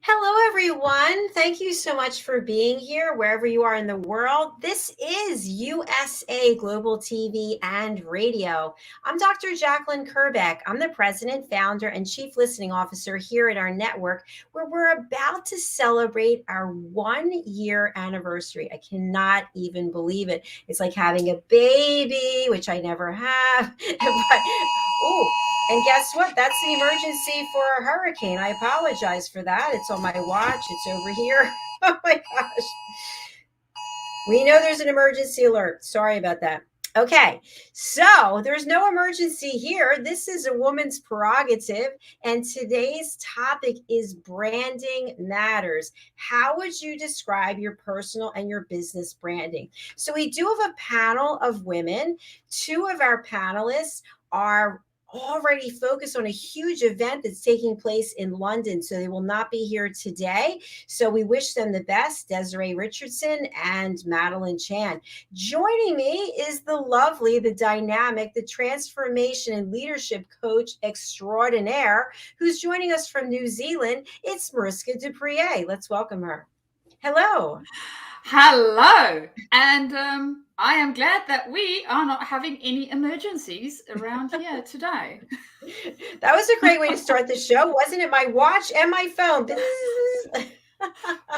Hello, everyone. Thank you so much for being here, wherever you are in the world. This is USA Global TV and Radio. I'm Dr. Jacalyn KERBECK. I'm the president, founder, and chief listening officer here at our network, where we're about to celebrate our 1 year anniversary. I cannot even believe it. It's like having a baby, which I never have. Oh, and guess what? That's the emergency for a hurricane. I apologize for that. It's on my watch. It's over here. Oh my gosh. We know there's an emergency alert. Sorry about that. Okay, so there's no emergency here. This is a woman's prerogative, and today's topic is branding matters. How would you describe your personal and your business branding? So we do have a panel of women. Two of our panelists are already focused on a huge event that's taking place in London, so they will not be here today. So we wish them the best, Desiree Richardson and Madeline Chan. Joining me is the lovely, the dynamic, the transformation and leadership coach extraordinaire, who's joining us from New Zealand. It's Mariska Dupree. Let's welcome her. Hello. Hello. And I am glad that we are not having any emergencies around here today. That was a great way to start the show, wasn't it? My watch and my phone.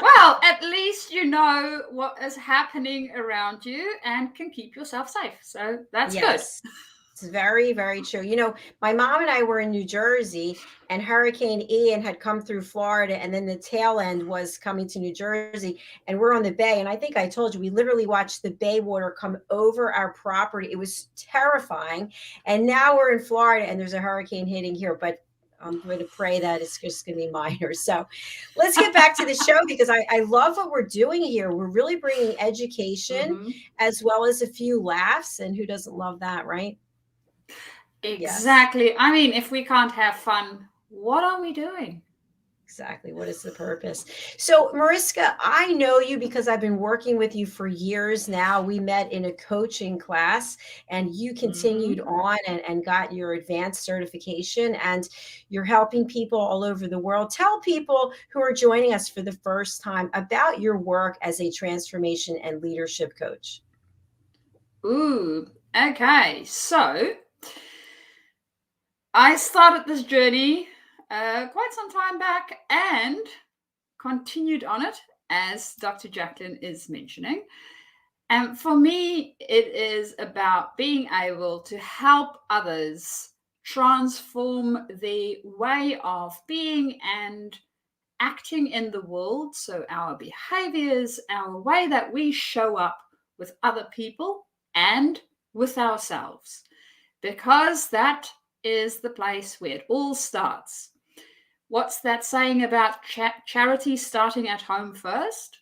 Well, at least you know what is happening around you and can keep yourself safe. So that's Yes. good. It's very, very true. You know, my mom and I were in New Jersey, and Hurricane Ian had come through Florida, and then the tail end was coming to New Jersey, and we're on the bay. And I think I told you, we literally watched the bay water come over our property. It was terrifying. And now we're in Florida, and there's a hurricane hitting here, but I'm going to pray that it's just going to be minor. So let's get back to the show, because I love what we're doing here. We're really bringing education as well as a few laughs. And who doesn't love that, right? Exactly. Yes. I mean, if we can't have fun, what are we doing? Exactly. What is the purpose? So, Mariska, I know you because I've been working with you for years now. We met in a coaching class, and you continued on and got your advanced certification, and you're helping people all over the world. Tell people who are joining us for the first time about your work as a transformation and leadership coach. Ooh, okay. So, I started this journey quite some time back and continued on it, as Dr. Jacalyn is mentioning. And for me, it is about being able to help others transform their way of being and acting in the world. So our behaviors, our way that we show up with other people and with ourselves, because that is the place where it all starts. What's that saying about charity starting at home first?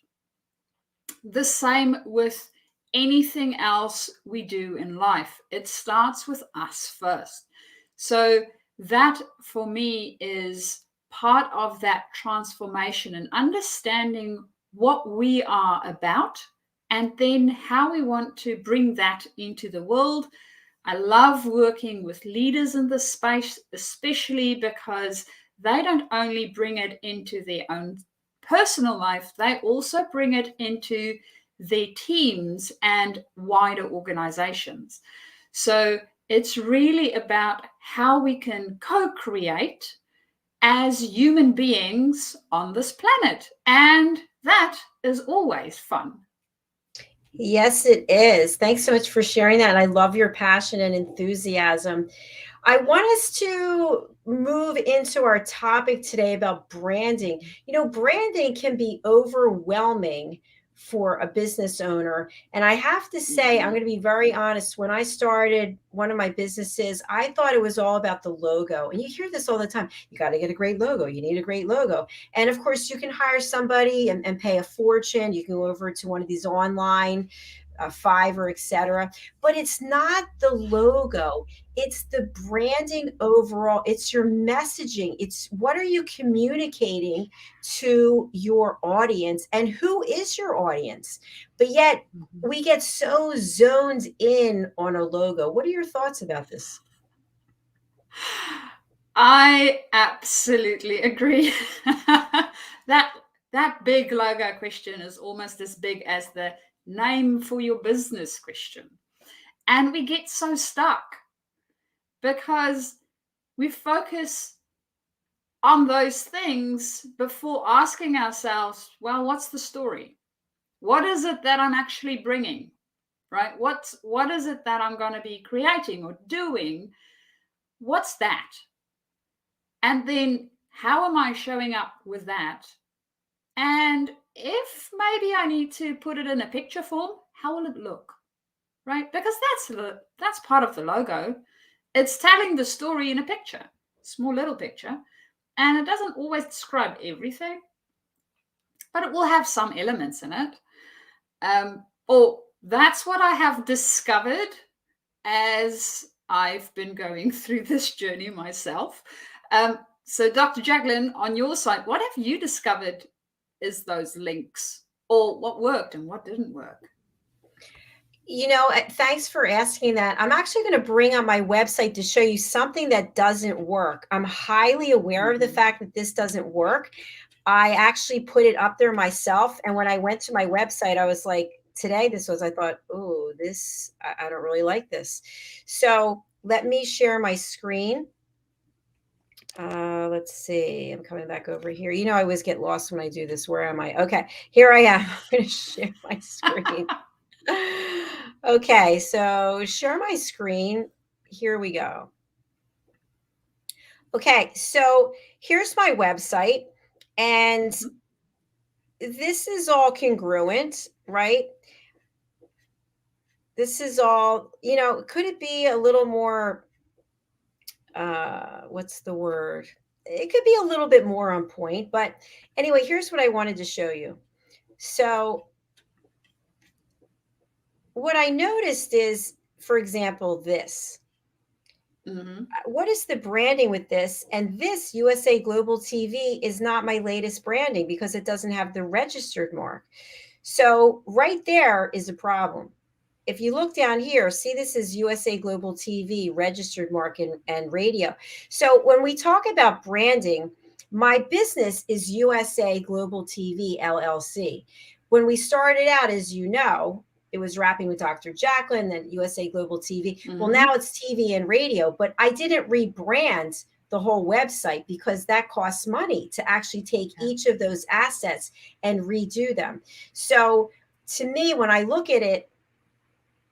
The same with anything else we do in life. It starts with us first. So that, for me, is part of that transformation and understanding what we are about and then how we want to bring that into the world. I love working with leaders in this space, especially because they don't only bring it into their own personal life, they also bring it into their teams and wider organizations. So it's really about how we can co-create as human beings on this planet. And that is always fun. Yes, it is. Thanks so much for sharing that. I love your passion and enthusiasm. I want us to move into our topic today about branding. You know, branding can be overwhelming for a business owner. And I have to say, I'm going to be very honest. When I started one of my businesses, I thought it was all about the logo. And you hear this all the time. You got to get a great logo. You need a great logo. And of course, you can hire somebody and pay a fortune. You can go over to one of these online Fiverr, etc. But it's not the logo. It's the branding overall. It's your messaging. It's what are you communicating to your audience, and who is your audience? But yet we get so zoned in on a logo. What are your thoughts about this? I absolutely agree. That big logo question is almost as big as the name for your business question. And we get so stuck because we focus on those things before asking ourselves, well, what's the story? What is it that I'm actually bringing, right? What is it that I'm going to be creating or doing? What's that? And then how am I showing up with that? And if maybe I need to put it in a picture form, how will it look? Right? Because that's part of the logo. It's telling the story in a picture, small little picture. And it doesn't always describe everything, but it will have some elements in it. Or that's what I have discovered as I've been going through this journey myself. So Dr. Jacqueline, on your side, what have you discovered is those links, or what worked and what didn't work? Thanks for asking that. I'm actually going to bring on my website to show you something that doesn't work. I'm highly aware of the fact that this doesn't work. I actually put it up there myself. And when I went to my website, I was like, I thought, oh, I don't really like this. So let me share my screen. Let's see. I'm coming back over here. I always get lost when I do this. Where am I? Okay, here I am. I'm going to share my screen. Okay, so share my screen. Here we go. Okay, so here's my website, and this is all congruent, right? This is all, could it be a little more, what's the word? It could be a little bit more on point, but anyway, here's what I wanted to show you. So what I noticed is, for example, this. What is the branding with this? And this USA Global TV is not my latest branding because it doesn't have the registered mark. So right there is a problem. If you look down here, see, this is USA Global TV, registered mark and radio. So when we talk about branding, my business is USA Global TV, LLC. When we started out, as you know, it was Rapping with Dr. Jacqueline, then USA Global TV. Well, now it's TV and radio, but I didn't rebrand the whole website because that costs money to actually take each of those assets and redo them. So to me, when I look at it,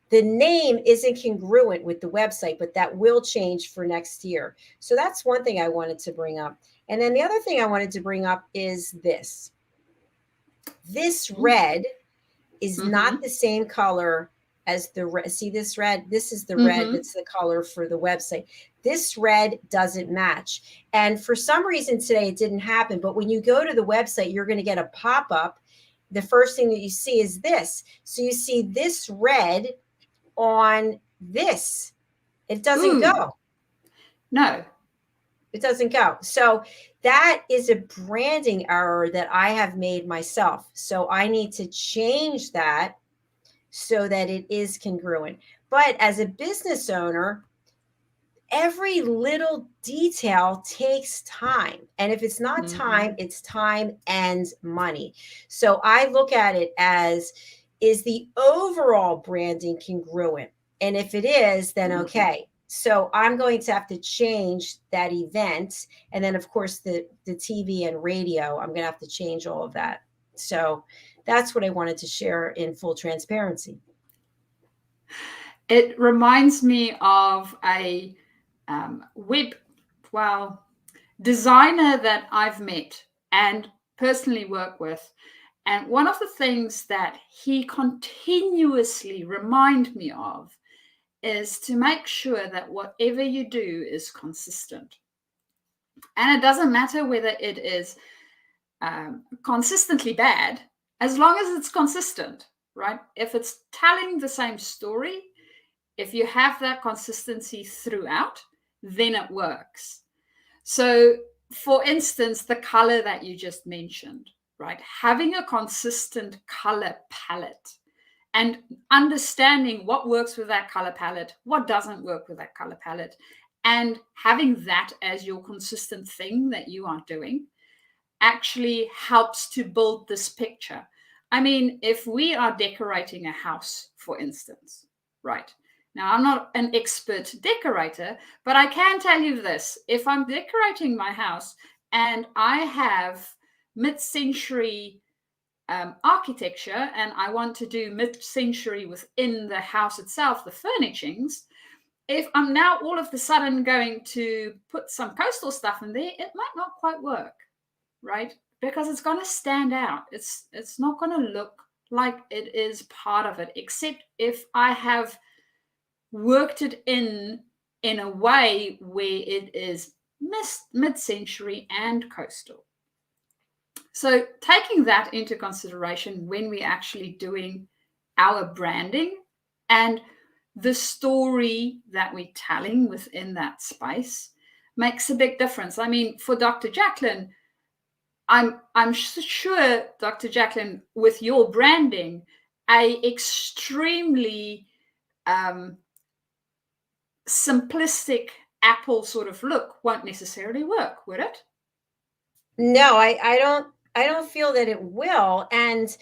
the name isn't congruent with the website, but that will change for next year. So that's one thing I wanted to bring up. And then the other thing I wanted to bring up is this. This red is not the same color as the red. See this red? This is the red that's the color for the website. This red doesn't match. And for some reason today it didn't happen. But when you go to the website, you're going to get a pop-up. The first thing that you see is this. So you see this red on this. It doesn't go. No. It doesn't go. So that is a branding error that I have made myself. So I need to change that so that it is congruent. But as a business owner, every little detail takes time. And if it's not time, it's time and money. So I look at it as, is the overall branding congruent? And if it is, then okay. So I'm going to have to change that event. And then, of course, the TV and radio, I'm going to have to change all of that. So that's what I wanted to share in full transparency. It reminds me of a designer that I've met and personally work with. And one of the things that he continuously reminds me of is to make sure that whatever you do is consistent. And it doesn't matter whether it is consistently bad, as long as it's consistent, right? If it's telling the same story, if you have that consistency throughout, then it works. So, for instance, the color that you just mentioned, right? Having a consistent color palette and understanding what works with that color palette, what doesn't work with that color palette, And having that as your consistent thing that you are doing actually helps to build this picture. I mean, if we are decorating a house, for instance, right? Now, I'm not an expert decorator, but I can tell you this. If I'm decorating my house and I have mid-century architecture and I want to do mid-century within the house itself, the furnishings, if I'm now all of a sudden going to put some coastal stuff in there, it might not quite work, right? Because it's going to stand out. It's not going to look like it is part of it, except if I have worked it in a way where it is mid-century and coastal. So taking that into consideration when we're actually doing our branding and the story that we're telling within that space makes a big difference. I mean, for Dr. Jacalyn, I'm sure, Dr. Jacalyn, with your branding, a extremely simplistic Apple sort of look won't necessarily work, would it? No, I don't feel that it will. And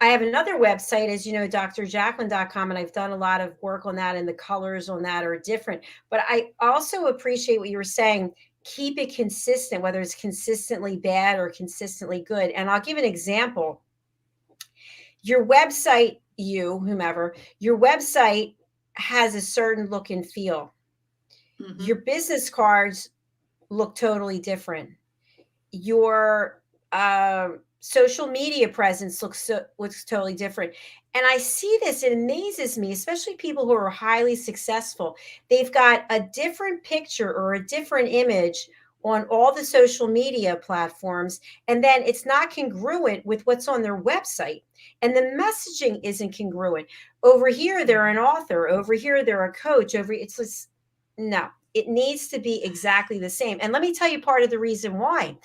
I have another website, as you know, drjacalyn.com, and I've done a lot of work on that, and the colors on that are different. But I also appreciate what you were saying. Keep it consistent, whether it's consistently bad or consistently good. And I'll give an example. Your website, whomever, your website has a certain look and feel. Mm-hmm. Your business cards look totally different. Your social media presence looks totally different. And I see this, it amazes me, especially people who are highly successful. They've got a different picture or a different image on all the social media platforms, and then it's not congruent with what's on their website. And the messaging isn't congruent. Over here, they're an author. Over here, they're a coach. It's just, no, it needs to be exactly the same. And let me tell you part of the reason why.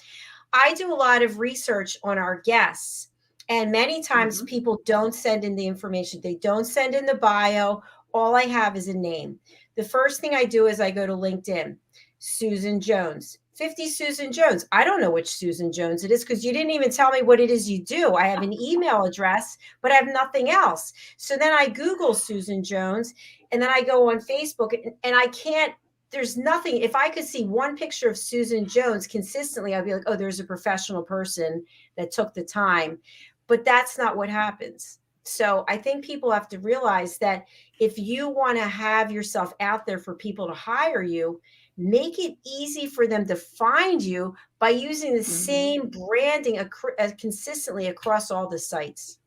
I do a lot of research on our guests, and many times people don't send in the information. They don't send in the bio. All I have is a name. The first thing I do is I go to LinkedIn. Susan Jones, 50 Susan Jones. I don't know which Susan Jones it is because you didn't even tell me what it is you do. I have an email address, but I have nothing else. So then I Google Susan Jones, and then I go on Facebook, and I can't. There's nothing. If I could see one picture of Susan Jones consistently, I'd be like, oh, there's a professional person that took the time. But that's not what happens. So I think people have to realize that if you want to have yourself out there for people to hire you, make it easy for them to find you by using the same branding consistently across all the sites.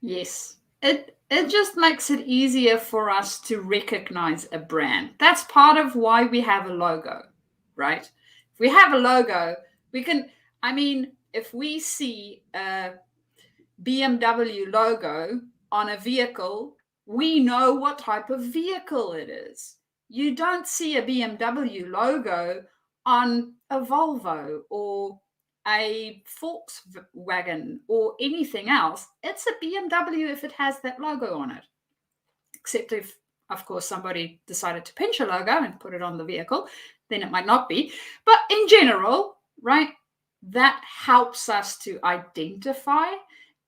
Yes. It just makes it easier for us to recognize a brand. That's part of why we have a logo, right? If we have a logo, we can, I mean, if we see a BMW logo on a vehicle, we know what type of vehicle it is. You don't see a BMW logo on a Volvo or a Volkswagen or anything else. It's a BMW if it has that logo on it. Except if, of course, somebody decided to pinch a logo and put it on the vehicle, then it might not be. But in general, right, that helps us to identify.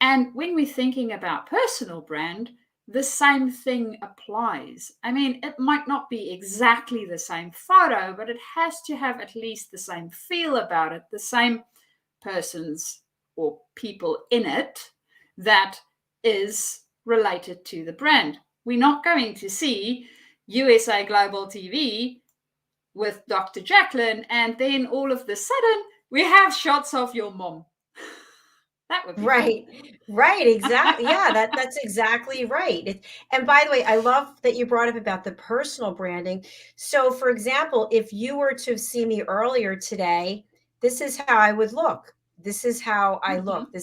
And when we're thinking about personal brand, the same thing applies. I mean, it might not be exactly the same photo, but it has to have at least the same feel about it, the same persons or people in it that is related to the brand. We're not going to see USA Global TV with Dr. Jacalyn and then all of a sudden we have shots of your mom. That would be right fun. Right, exactly. Yeah, that's exactly right. And by the way, I love that you brought up about the personal branding. So for example, if you were to see me earlier today, this is how I would look. This is how I look.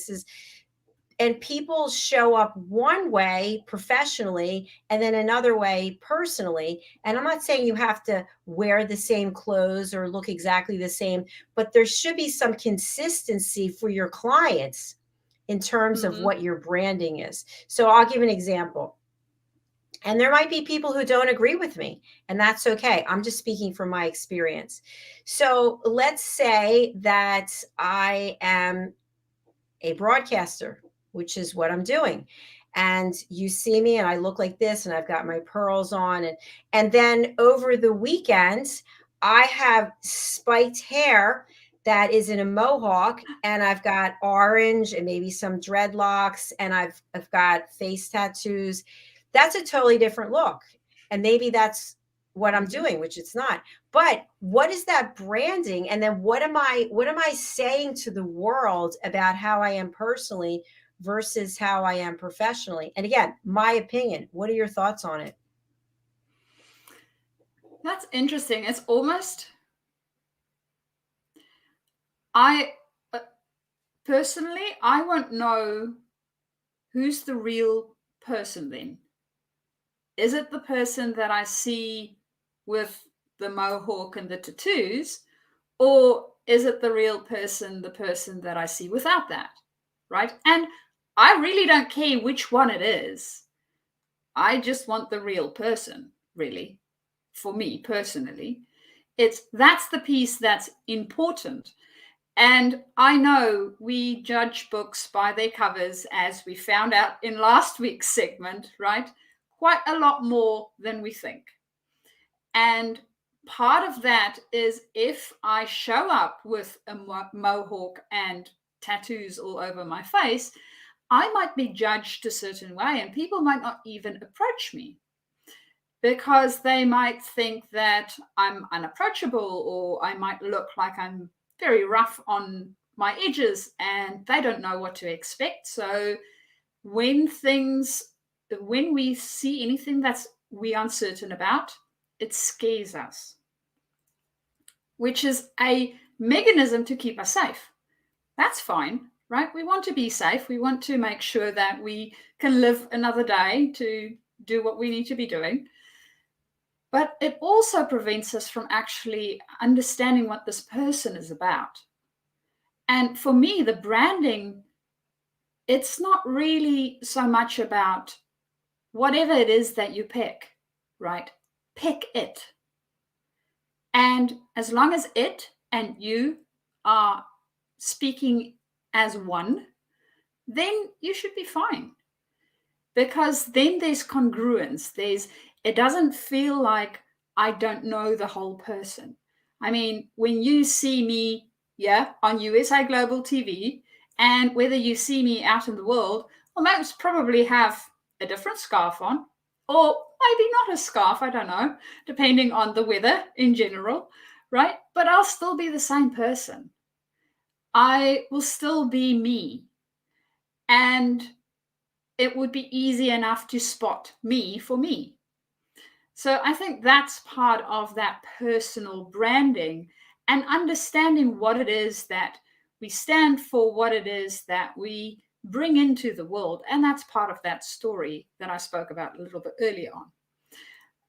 And people show up one way professionally and then another way personally. And I'm not saying you have to wear the same clothes or look exactly the same, but there should be some consistency for your clients in terms of what your branding is. So I'll give an example. And there might be people who don't agree with me, and that's okay. I'm just speaking from my experience. So let's say that I am a broadcaster, which is what I'm doing. And you see me and I look like this and I've got my pearls on, and then over the weekend I have spiked hair that is in a mohawk, and I've got orange and maybe some dreadlocks, and I've got face tattoos. That's a totally different look. And maybe that's what I'm doing, which it's not. But what is that branding? And then what am I saying to the world about how I am personally versus how I am professionally? And again, my opinion. What are your thoughts on it? That's interesting. It's almost, I personally, I won't know who's the real person then. Is it the person that I see with the mohawk and the tattoos, or is it the real person, the person that I see without that, right? And I really don't care which one it is. I just want the real person, really, for me personally. That's the piece that's important. And I know we judge books by their covers, as we found out in last week's segment, right? Quite a lot more than we think. And part of that is if I show up with a mohawk and tattoos all over my face, I might be judged a certain way, and people might not even approach me because they might think that I'm unapproachable, or I might look like I'm very rough on my edges and they don't know what to expect. So when we see anything that's we uncertain about, it scares us, which is a mechanism to keep us safe. That's fine, right? We want to be safe. We want to make sure that we can live another day to do what we need to be doing. But it also prevents us from actually understanding what this person is about. And for me, the branding, it's not really so much about whatever it is that you pick, right? Pick it. And as long as it and you are speaking as one, then you should be fine. Because then there's congruence. It doesn't feel like I don't know the whole person. I mean, when you see me, on USA Global TV, and whether you see me out in the world, well, most probably have a different scarf on, or maybe not a scarf, I don't know, depending on the weather in general, right? But I'll still be the same person. I will still be me. And it would be easy enough to spot me for me. So I think that's part of that personal branding, and understanding what it is that we stand for, what it is that we bring into the world. And that's part of that story that I spoke about a little bit earlier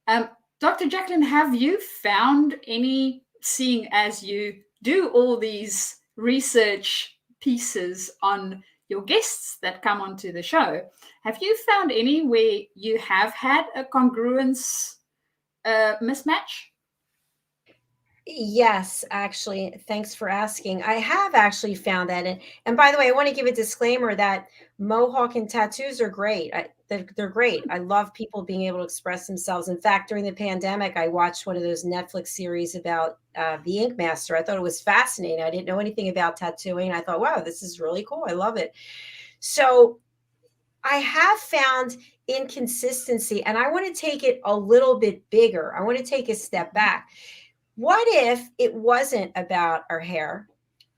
on. Dr. Jacqueline, have you found any, seeing as you do all these research pieces on your guests that come onto the show, have you found any where you have had a congruence mismatch? Yes, actually, thanks for asking. I have actually found that. And by the way, I want to give a disclaimer that mohawk and tattoos are great. They're great. I love people being able to express themselves. In fact, during the pandemic, I watched one of those Netflix series about the Ink Master. I thought it was fascinating. I didn't know anything about tattooing. I thought, wow, this is really cool. I love it. So I have found inconsistency, and I want to take it a little bit bigger. I want to take a step back. What if it wasn't about our hair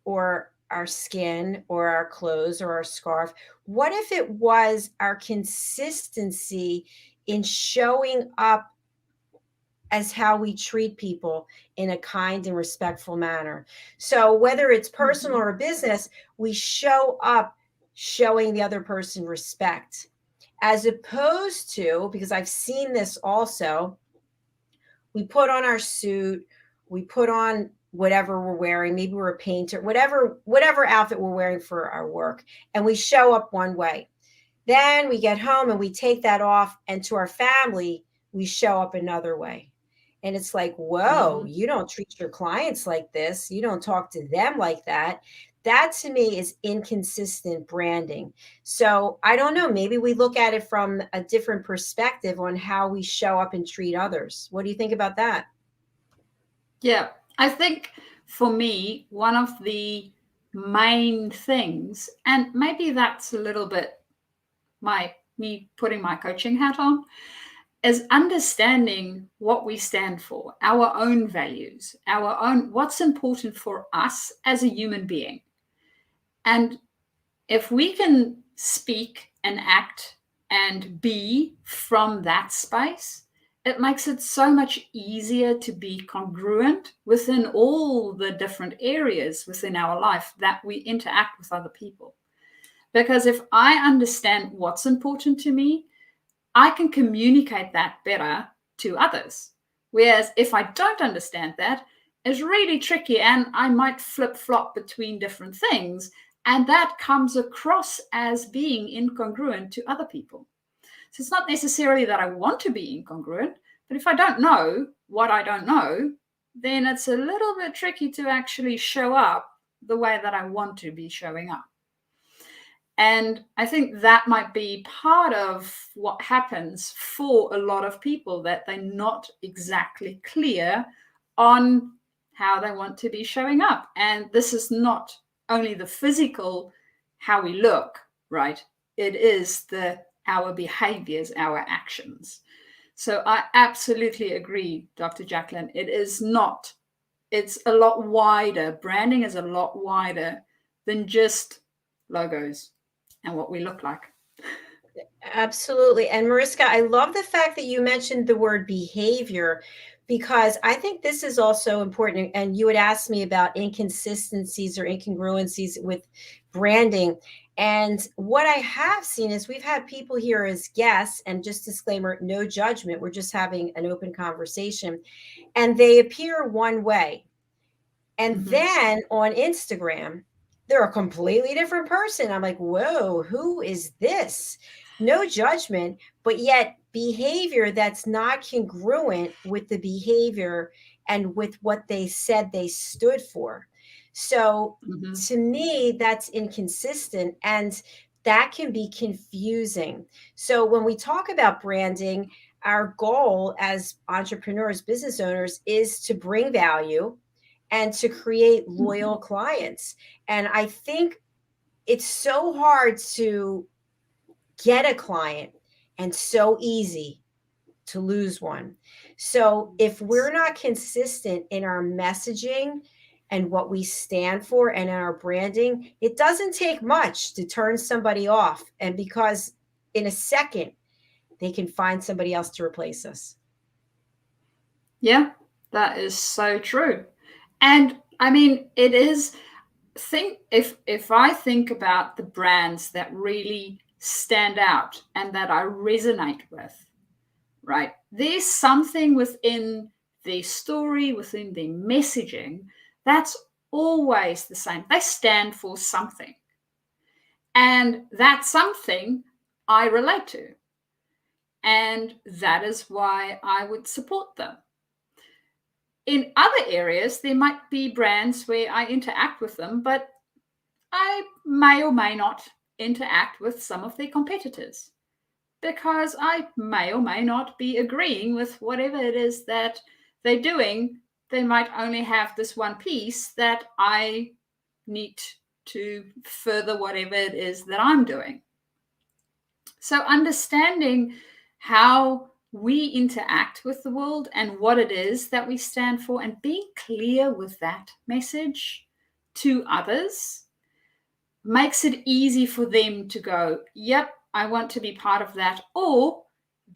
or our skin or our clothes or our scarf? What if it was our consistency in showing up as how we treat people in a kind and respectful manner? So whether it's personal or business, we show up showing the other person respect, as opposed to, because I've seen this also, we put on our suit, we put on whatever we're wearing, maybe we're a painter, whatever outfit we're wearing for our work, and we show up one way. Then we get home and we take that off, and to our family, we show up another way. And it's like, whoa, you don't treat your clients like this. You don't talk to them like that. That to me is inconsistent branding. So I don't know, maybe we look at it from a different perspective on how we show up and treat others. What do you think about that? Yeah, I think for me, one of the main things, and maybe that's a little bit me putting my coaching hat on, is understanding what we stand for, our own values, our own, what's important for us as a human being. And if we can speak and act and be from that space, it makes it so much easier to be congruent within all the different areas within our life that we interact with other people. Because if I understand what's important to me, I can communicate that better to others. Whereas if I don't understand that, it's really tricky and I might flip-flop between different things. And that comes across as being incongruent to other people. So it's not necessarily that I want to be incongruent, but if I don't know what I don't know, then it's a little bit tricky to actually show up the way that I want to be showing up. And I think that might be part of what happens for a lot of people, that they're not exactly clear on how they want to be showing up. And this is not only the physical, how we look, right? It is our behaviors, our actions. So I absolutely agree, Dr. Jacqueline. It's a lot wider. Branding is a lot wider than just logos and what we look like. Absolutely. And Mariska, I love the fact that you mentioned the word behavior, because I think this is also important. And you had asked me about inconsistencies or incongruencies with branding. And what I have seen is we've had people here as guests, and just disclaimer, no judgment. We're just having an open conversation. And they appear one way. And then on Instagram, they're a completely different person. I'm like, whoa, who is this? No judgment, but yet behavior that's not congruent with the behavior and with what they said they stood for. So to me, that's inconsistent, and that can be confusing. So when we talk about branding, our goal as entrepreneurs, business owners, is to bring value and to create loyal clients. And I think it's so hard to get a client and so easy to lose one. So if we're not consistent in our messaging and what we stand for and in our branding, it doesn't take much to turn somebody off. And because in a second, they can find somebody else to replace us. Yeah, that is so true. And I mean, it is, if I think about the brands that really stand out and that I resonate with, right? There's something within their story, within their messaging, that's always the same. They stand for something. And that something I relate to. And that is why I would support them. In other areas, there might be brands where I interact with them, but I may or may not interact with some of their competitors, because I may or may not be agreeing with whatever it is that they're doing. They might only have this one piece that I need to further whatever it is that I'm doing. So understanding how we interact with the world and what it is that we stand for, and being clear with that message to others, makes it easy for them to go, yep, I want to be part of that, or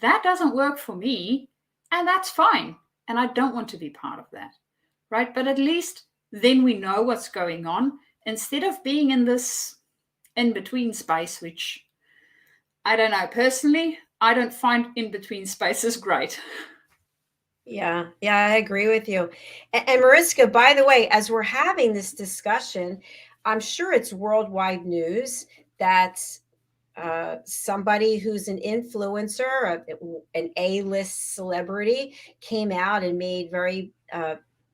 that doesn't work for me, and that's fine, and I don't want to be part of that, right? But at least then we know what's going on, instead of being in this in-between space, which, I don't know, personally, I don't find in-between spaces great. Yeah, I agree with you. And Mariska, by the way, as we're having this discussion, I'm sure it's worldwide news that somebody who's an influencer, an A-list celebrity, came out and made very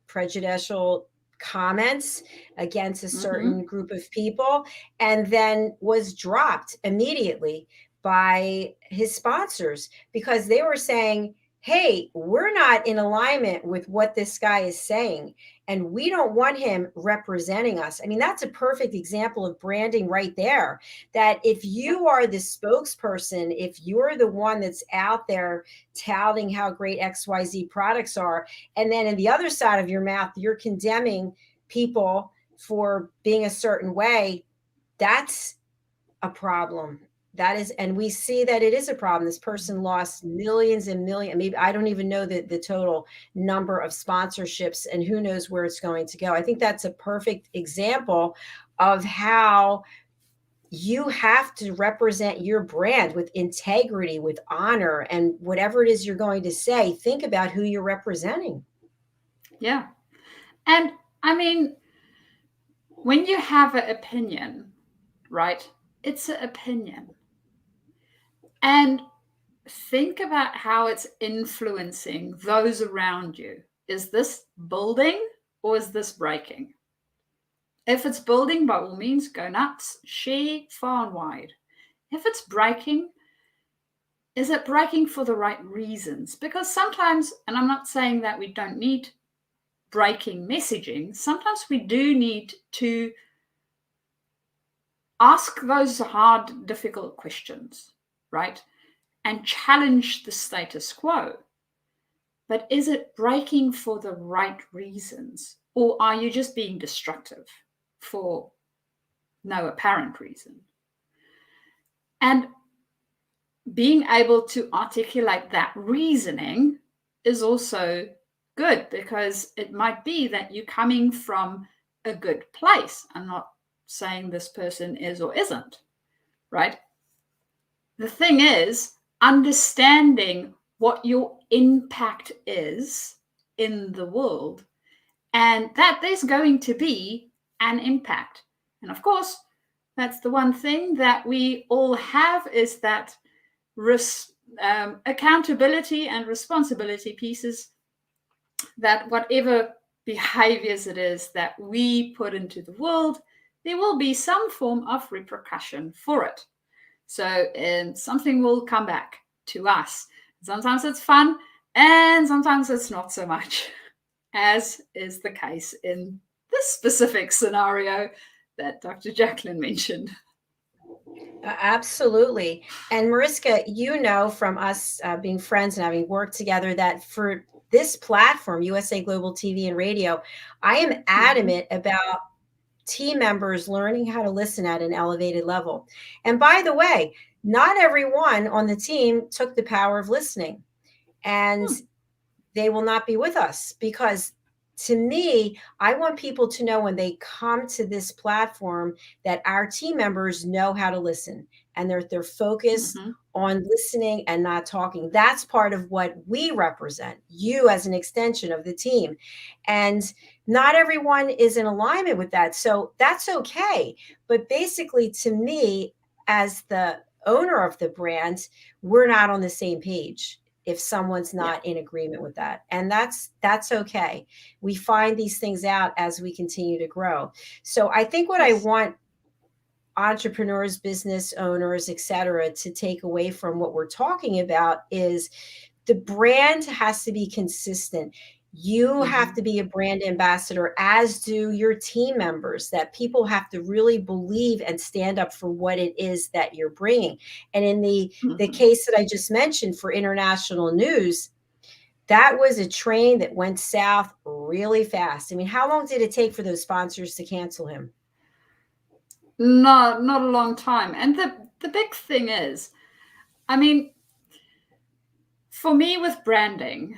prejudicial comments against a certain group of people, and then was dropped immediately by his sponsors because they were saying, hey, we're not in alignment with what this guy is saying, and we don't want him representing us. I mean, that's a perfect example of branding right there, that if you are the spokesperson, if you're the one that's out there touting how great XYZ products are, and then in the other side of your mouth, you're condemning people for being a certain way, that's a problem. That is, and we see that it is a problem. This person lost millions and millions. Maybe I don't even know the total number of sponsorships, and who knows where it's going to go. I think that's a perfect example of how you have to represent your brand with integrity, with honor, and whatever it is you're going to say, think about who you're representing. Yeah. And I mean, when you have an opinion, right, it's an opinion. And think about how it's influencing those around you. Is this building or is this breaking? If it's building, by all means, go nuts, share far and wide. If it's breaking, is it breaking for the right reasons? Because sometimes, and I'm not saying that we don't need breaking messaging, sometimes we do need to ask those hard, difficult questions, right? And challenge the status quo. But is it breaking for the right reasons? Or are you just being destructive for no apparent reason? And being able to articulate that reasoning is also good, because it might be that you're coming from a good place. I'm not saying this person is or isn't, right? The thing is, understanding what your impact is in the world, and that there's going to be an impact. And of course, that's the one thing that we all have, is that accountability and responsibility pieces, that whatever behaviors it is that we put into the world, there will be some form of repercussion for it. So something will come back to us. Sometimes it's fun, and sometimes it's not so much, as is the case in this specific scenario that Dr. Jacalyn mentioned. Absolutely. And Mariska, you know from us being friends and having worked together, that for this platform, USA Global TV and Radio, I am adamant about team members learning how to listen at an elevated level. And by the way, not everyone on the team took the power of listening, and they will not be with us, because to me, I want people to know when they come to this platform that our team members know how to listen, and they're focused on listening and not talking. That's part of what we represent, you as an extension of the team. And not everyone is in alignment with that. So that's okay. But basically, to me, as the owner of the brand, we're not on the same page if someone's not in agreement with that. And that's okay. We find these things out as we continue to grow. So I think what I want entrepreneurs, business owners, et cetera, to take away from what we're talking about is the brand has to be consistent. You have to be a brand ambassador, as do your team members, that people have to really believe and stand up for what it is that you're bringing. And in the case that I just mentioned for international news, that was a train that went south really fast. I mean, how long did it take for those sponsors to cancel him? Not a long time. And the big thing is, I mean, for me with branding,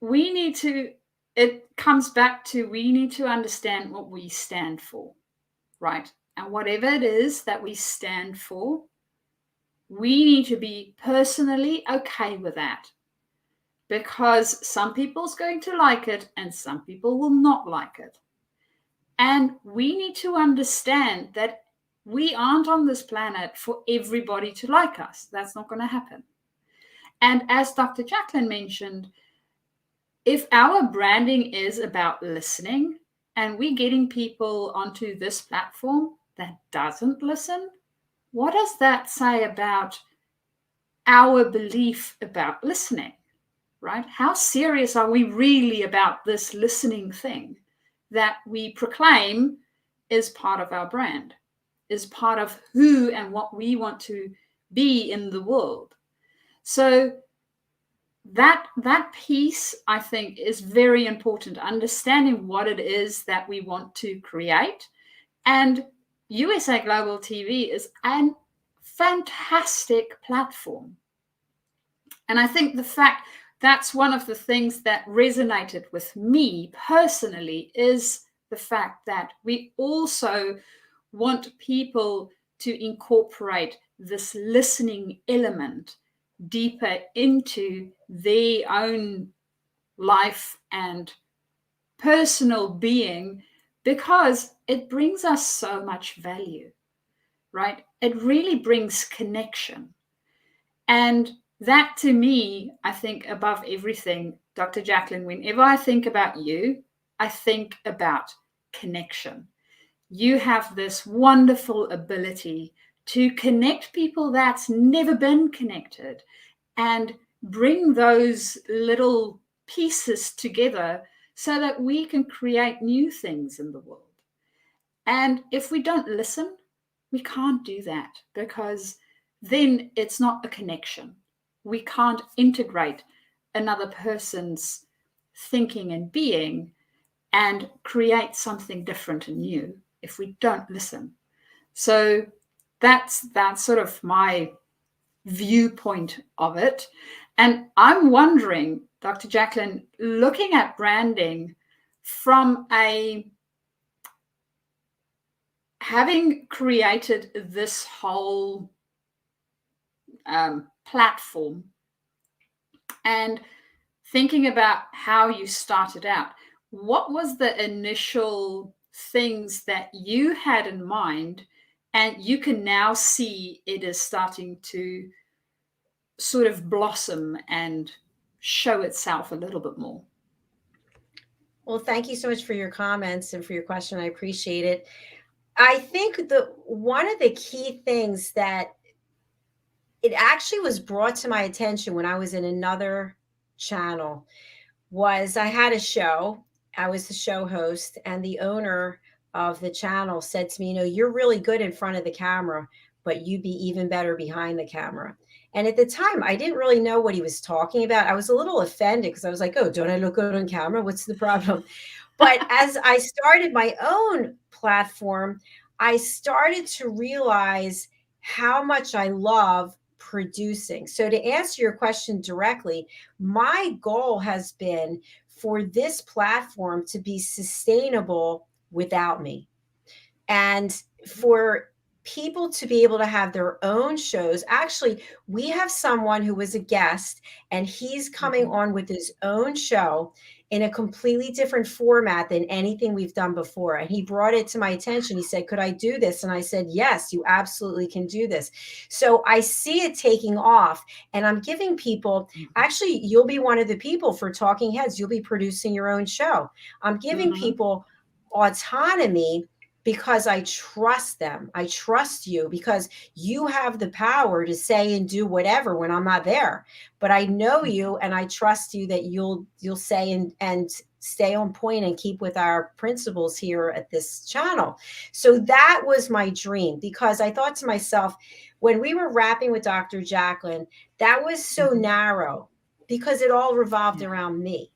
it comes back to, we need to understand what we stand for, right? And whatever it is that we stand for, we need to be personally okay with that, because some people's going to like it and some people will not like it. And we need to understand that We aren't on this planet for everybody to like us. That's not going to happen. And as Dr. Jacqueline mentioned, if our branding is about listening and we're getting people onto this platform that doesn't listen, what does that say about our belief about listening, right? How serious are we really about this listening thing that we proclaim is part of our brand, is part of who and what we want to be in the world? So that piece, I think, is very important, understanding what it is that we want to create. And USA Global TV is a fantastic platform. And I think the fact that's one of the things that resonated with me personally is the fact that we also want people to incorporate this listening element deeper into their own life and personal being, because it brings us so much value, right? It really brings connection. And that, to me, I think above everything, Dr. Jacqueline, whenever I think about you, I think about connection. You have this wonderful ability to connect people that's never been connected and bring those little pieces together so that we can create new things in the world. And if we don't listen, we can't do that, because then it's not a connection. We can't integrate another person's thinking and being and create something different and new if we don't listen. So that's sort of my viewpoint of it. And I'm wondering, Dr. Jacqueline, looking at branding from having created this whole platform and thinking about how you started out, what was the initial things that you had in mind, and you can now see it is starting to sort of blossom and show itself a little bit more? Well, thank you so much for your comments and for your question. I appreciate it. I think one of the key things that it actually was brought to my attention when I was in another channel was I had a show. I was the show host, and the owner of the channel said to me, you're really good in front of the camera, but you'd be even better behind the camera. And at the time, I didn't really know what he was talking about. I was a little offended because I was like, oh, don't I look good on camera? What's the problem? But as I started my own platform, I started to realize how much I love producing. So to answer your question directly, my goal has been for this platform to be sustainable without me, and for people to be able to have their own shows. Actually, we have someone who was a guest, and he's coming on with his own show in a completely different format than anything we've done before. And he brought it to my attention. He said, could I do this? And I said, yes, you absolutely can do this. So I see it taking off, and I'm giving people, actually, you'll be one of the people for Talking Heads. You'll be producing your own show. I'm giving people autonomy because I trust them. I trust you because you have the power to say and do whatever when I'm not there. But I know you, and I trust you that you'll say and stay on point and keep with our principles here at this channel. So that was my dream, because I thought to myself, when we were rapping with Dr. Jacqueline, that was so narrow because it all revolved around me.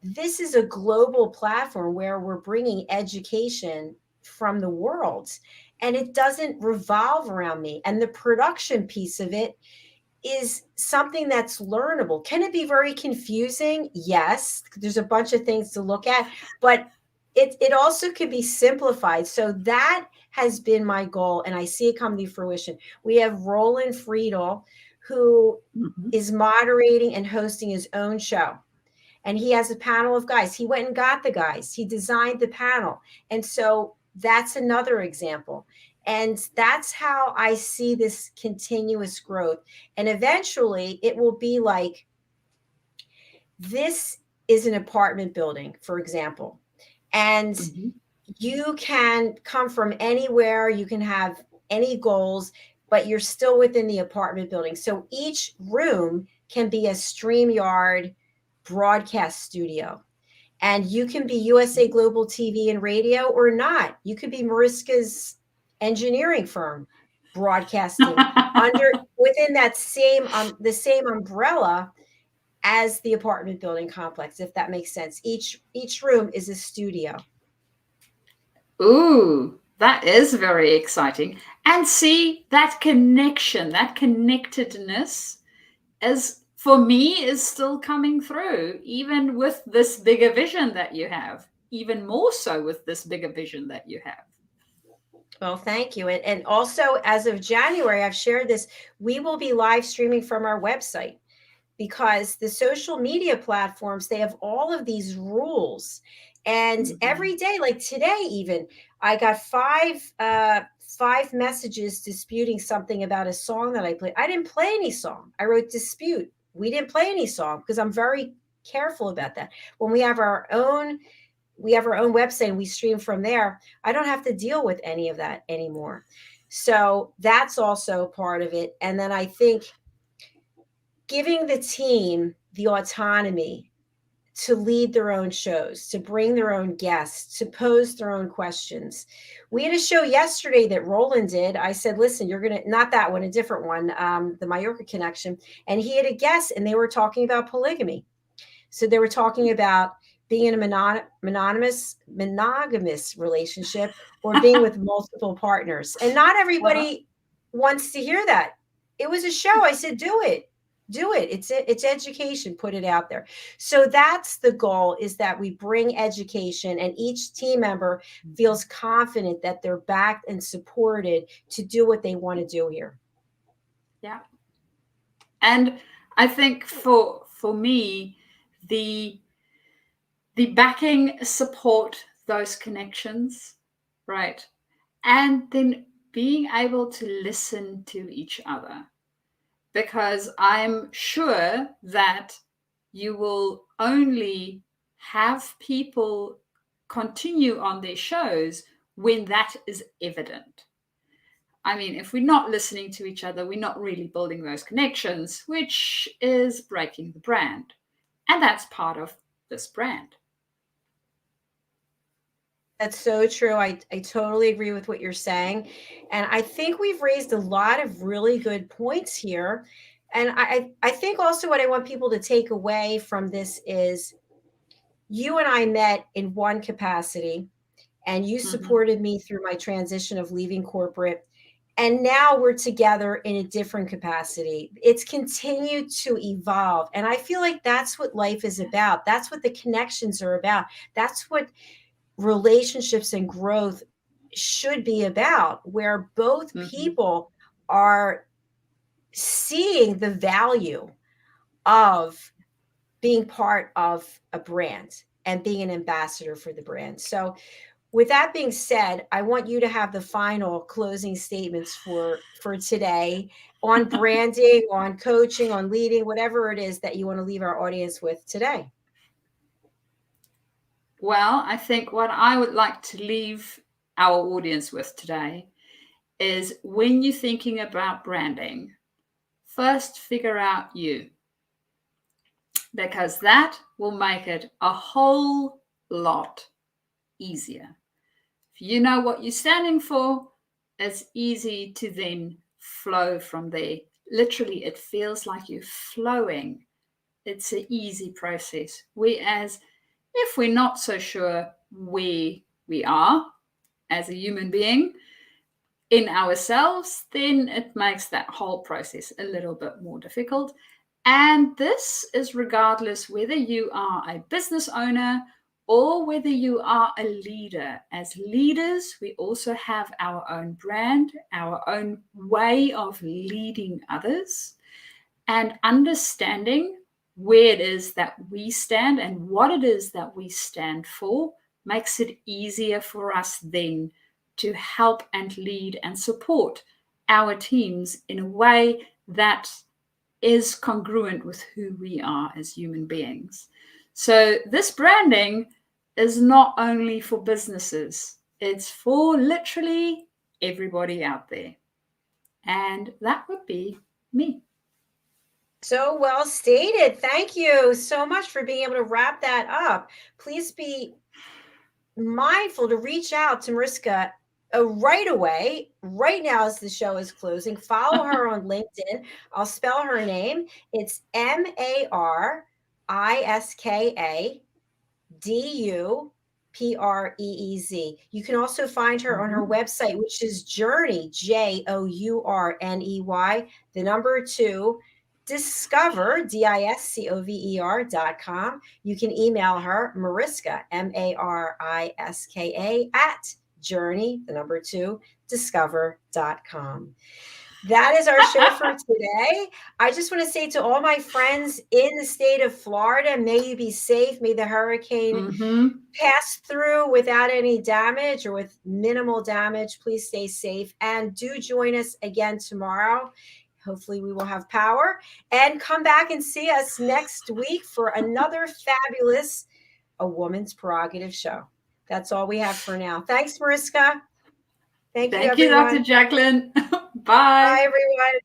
This is a global platform where we're bringing education from the world, and it doesn't revolve around me. And the production piece of it is something that's learnable. Can it be very confusing? Yes, there's a bunch of things to look at, but it also could be simplified. So that has been my goal, and I see it come to fruition. We have Roland Friedel, who is moderating and hosting his own show. And he has a panel of guys. He went and got the guys. He designed the panel. And so that's another example. And that's how I see this continuous growth. And eventually it will be like, this is an apartment building, for example, and Mm-hmm. you can come from anywhere, you can have any goals, but you're still within the apartment building. So each room can be a StreamYard broadcast studio. And you can be USA Global TV and radio or not. You could be Mariska's engineering firm broadcasting under within that same the same umbrella as the apartment building complex, if that makes sense. Each room is a studio. Ooh, that is very exciting. And see, that connection, that connectedness is, for me, is still coming through, even with this bigger vision that you have, even more so with this bigger vision that you have. Well, thank you. And also, as of January, I've shared this, we will be live streaming from our website, because the social media platforms, they have all of these rules. And every day, like today, even I got five messages disputing something about a song that I played. I didn't play any song. I wrote dispute. We didn't play any song, because I'm very careful about that. When we have our own website and we stream from there, I don't have to deal with any of that anymore. So that's also part of it. And then I think giving the team the autonomy to lead their own shows, to bring their own guests, to pose their own questions. We had a show yesterday that Roland did. I said, listen, you're going to, not that one, a different one, the Mallorca Connection. And he had a guest and they were talking about polygamy. So they were talking about being in a monogamous relationship or being with multiple partners. And not everybody wants to hear that. It was a show. I said, do it. It's education. Put it out there. So that's the goal, is that we bring education and each team member feels confident that they're backed and supported to do what they want to do here. Yeah. And I think for me, the backing, support, those connections, right? And then being able to listen to each other, because I'm sure that you will only have people continue on their shows when that is evident. I mean, if we're not listening to each other, we're not really building those connections, which is breaking the brand. And that's part of this brand. That's so true. I totally agree with what you're saying. And I think we've raised a lot of really good points here. And I think also what I want people to take away from this is, you and I met in one capacity, and you supported me through my transition of leaving corporate. And now we're together in a different capacity. It's continued to evolve. And I feel like that's what life is about. That's what the connections are about. That's what relationships and growth should be about, where both people are seeing the value of being part of a brand and being an ambassador for the brand. So with that being said, I want you to have the final closing statements for today on branding, on coaching, on leading, whatever it is that you want to leave our audience with today. Well, I think what I would like to leave our audience with today is, when you're thinking about branding, first figure out you, because that will make it a whole lot easier. If you know what you're standing for, it's easy to then flow from there. Literally, it feels like you're flowing. It's an easy process. Whereas if we're not so sure where we are as a human being in ourselves, then it makes that whole process a little bit more difficult. And this is regardless whether you are a business owner or whether you are a leader. As leaders, we also have our own brand, our own way of leading others, and understanding where it is that we stand and what it is that we stand for makes it easier for us then to help and lead and support our teams in a way that is congruent with who we are as human beings. So this branding is not only for businesses, it's for literally everybody out there. And that would be me. So well stated. Thank you so much for being able to wrap that up. Please be mindful to reach out to Mariska right away, right now as the show is closing. Follow her on LinkedIn. I'll spell her name. It's MARISKA You can also find her on her website, which is Journey, JOURNEY, the number 2, Discover, DISCOVER.com. You can email her, Mariska, MARISKA, at Journey, the number 2, Discover.com. That is our show for today. I just want to say to all my friends in the state of Florida, may you be safe. May the hurricane pass through without any damage or with minimal damage. Please stay safe and do join us again tomorrow. Hopefully we will have power, and come back and see us next week for another fabulous A Woman's Prerogative show. That's all we have for now. Thanks, Mariska. Thank you, everyone. Dr. Jacqueline. Bye. Bye, everyone.